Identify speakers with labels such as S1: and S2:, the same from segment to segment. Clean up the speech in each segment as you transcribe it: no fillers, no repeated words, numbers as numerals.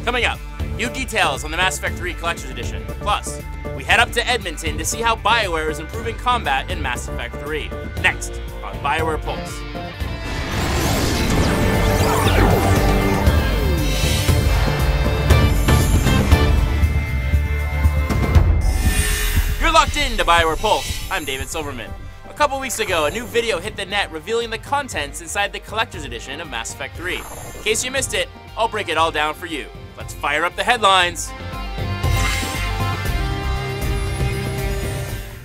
S1: Coming up, new details on the Mass Effect 3 Collector's Edition. Plus, we head up to Edmonton to see how BioWare is improving combat in Mass Effect 3. Next on BioWare Pulse. You're locked into BioWare Pulse. I'm David Silverman. A couple weeks ago, a new video hit the net revealing the contents inside the Collector's Edition of Mass Effect 3. In case you missed it, I'll break it all down for you. Let's fire up the headlines.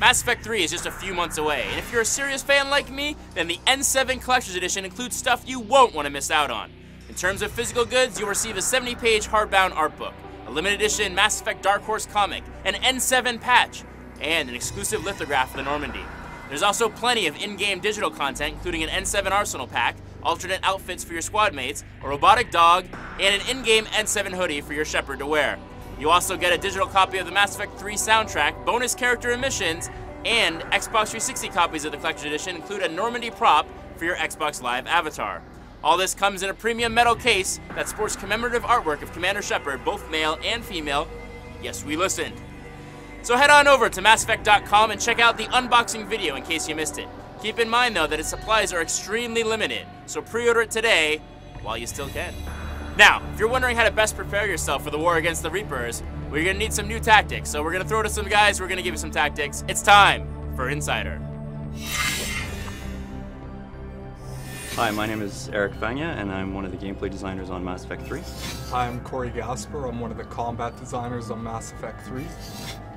S1: Mass Effect 3 is just a few months away, and if you're a serious fan like me, then the N7 Collector's Edition includes stuff you won't want to miss out on. In terms of physical goods, you'll receive a 70-page hardbound art book, a limited edition Mass Effect Dark Horse comic, an N7 patch, and an exclusive lithograph of the Normandy. There's also plenty of in-game digital content, including an N7 Arsenal pack, alternate outfits for your squad mates, a robotic dog, and an in-game N7 hoodie for your Shepard to wear. You also get a digital copy of the Mass Effect 3 soundtrack, bonus character emissions, and Xbox 360 copies of the Collector's Edition include a Normandy prop for your Xbox Live avatar. All this comes in a premium metal case that sports commemorative artwork of Commander Shepard, both male and female. Yes, we listened. So head on over to MassEffect.com and check out the unboxing video in case you missed it. Keep in mind though that its supplies are extremely limited, so pre-order it today while you still can. Now, if you're wondering how to best prepare yourself for the war against the Reapers, well, you're gonna need some new tactics, so we're gonna throw to some guys who are gonna give you some tactics. It's time for Insider.
S2: Hi, my name is Eric Vanya, and I'm one of the gameplay designers on Mass Effect 3.
S3: I'm Corey Gasper, I'm one of the combat designers on Mass Effect 3.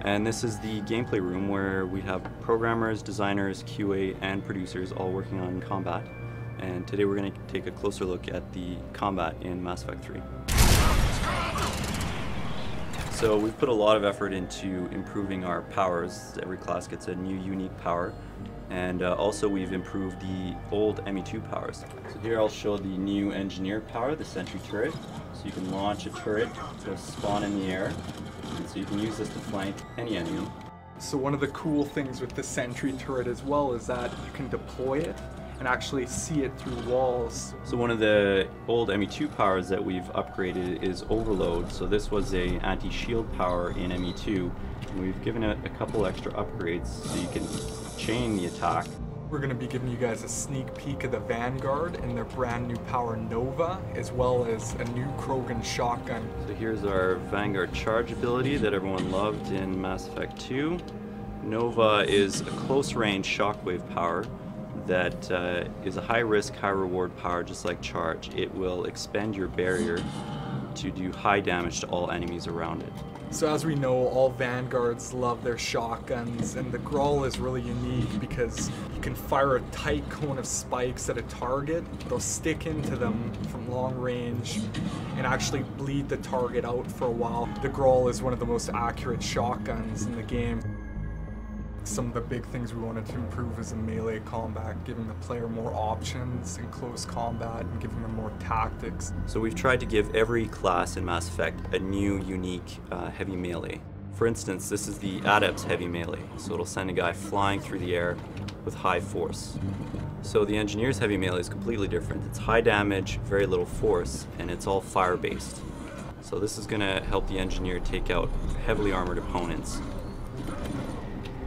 S2: And this is the gameplay room where we have programmers, designers, QA, and producers all working on combat. And today we're going to take a closer look at the combat in Mass Effect 3. So we've put a lot of effort into improving our powers. Every class gets a new unique power. And also we've improved the old ME2 powers. So here I'll show the new engineer power, the sentry turret. So you can launch a turret to spawn in the air. And so you can use this to flank any enemy.
S3: So one of the cool things with the sentry turret as well is that you can deploy it and actually see it through walls.
S2: So one of the old ME2 powers that we've upgraded is overload. So this was a anti-shield power in ME2. And we've given it a couple extra upgrades so you can chain the attack.
S3: We're going to be giving you guys a sneak peek of the Vanguard and their brand new power Nova, as well as a new Krogan shotgun.
S2: So here's our Vanguard charge ability that everyone loved in Mass Effect 2. Nova is a close-range shockwave power that is a high-risk, high-reward power just like charge. It will expend your barrier to do high damage to all enemies around it.
S3: So as we know, all Vanguards love their shotguns, and the Grawl is really unique because you can fire a tight cone of spikes at a target. They'll stick into them from long range and actually bleed the target out for a while. The Grawl is one of the most accurate shotguns in the game. Some of the big things we wanted to improve is the melee combat, giving the player more options in close combat and giving them more tactics.
S2: So we've tried to give every class in Mass Effect a new, unique heavy melee. For instance, this is the Adept's heavy melee, so it'll send a guy flying through the air with high force. So the Engineer's heavy melee is completely different. It's high damage, very little force, and it's all fire-based. So this is going to help the Engineer take out heavily armored opponents.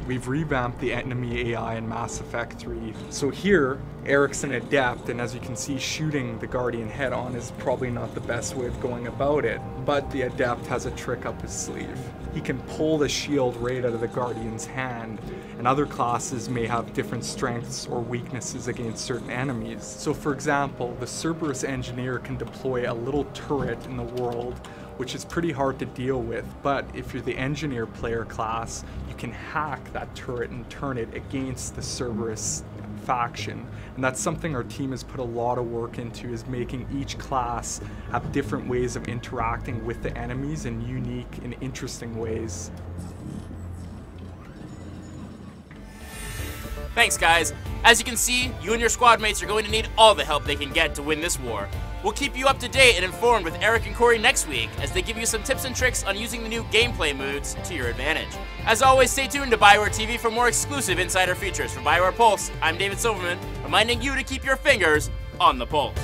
S3: We've revamped the enemy AI in Mass Effect 3. So here, Eric's an adept, and as you can see, shooting the Guardian head-on is probably not the best way of going about it. But the adept has a trick up his sleeve. He can pull the shield right out of the Guardian's hand, and other classes may have different strengths or weaknesses against certain enemies. So for example, the Cerberus Engineer can deploy a little turret in the world, which is pretty hard to deal with, but if you're the Engineer player class, you can hack that turret and turn it against the Cerberus faction. And that's something our team has put a lot of work into, is making each class have different ways of interacting with the enemies in unique and interesting ways.
S1: Thanks, guys. As you can see, you and your squad mates are going to need all the help they can get to win this war. We'll keep you up to date and informed with Eric and Corey next week as they give you some tips and tricks on using the new gameplay modes to your advantage. As always, stay tuned to BioWare TV for more exclusive insider features. For BioWare Pulse, I'm David Silverman, reminding you to keep your fingers on the pulse.